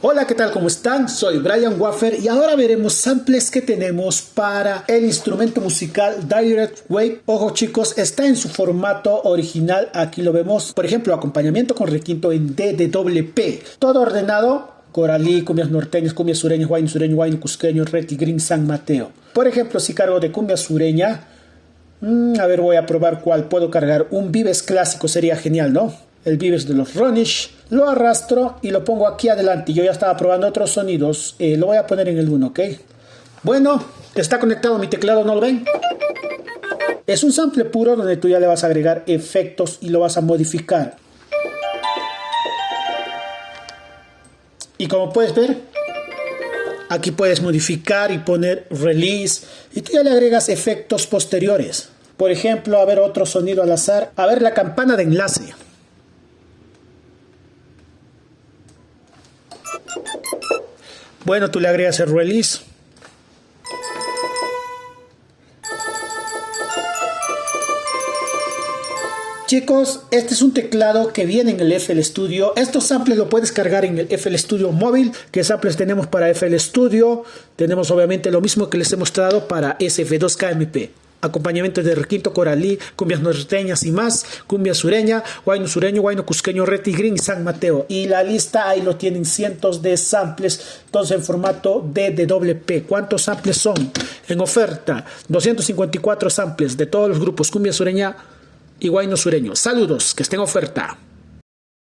Hola, ¿qué tal? ¿Cómo están? Soy Brian Waffer y ahora veremos samples que tenemos para el instrumento musical Direct Wave. Ojo chicos, está en su formato original, aquí lo vemos. Por ejemplo, acompañamiento con requinto en DDWP. Todo ordenado: coralí, cumbias norteñas, cumbias sureñas, guayno sureño, guayno cusqueño, reti, green, San Mateo. Por ejemplo, si cargo de cumbia sureña, a ver, voy a probar cuál puedo cargar. Un Vives clásico sería genial, ¿no? El Vives de los Ronish, lo arrastro y lo pongo aquí adelante. Yo ya estaba probando otros sonidos, lo voy a poner en el 1, ¿ok? Bueno, está conectado mi teclado, ¿no lo ven? Es un sample puro donde tú ya le vas a agregar efectos y lo vas a modificar. Y como puedes ver, aquí puedes modificar y poner release y tú ya le agregas efectos posteriores. Por ejemplo, a ver, otro sonido al azar. A ver, la campana de enlace. Bueno, tú le agregas el release. Chicos, este es un teclado que viene en el FL Studio. Estos samples lo puedes cargar en el FL Studio móvil. ¿Qué samples tenemos para FL Studio? Tenemos obviamente lo mismo que les he mostrado para SF2KMP. Acompañamiento de requinto, coralí, cumbias norteñas y más, cumbia sureña, guayno sureño, guayno cusqueño, reti, green, San Mateo. Y la lista ahí lo tienen, cientos de samples, todos en formato DDWP. ¿Cuántos samples son? En oferta, 254 samples de todos los grupos cumbia sureña y guayno sureño. Saludos, que estén en oferta.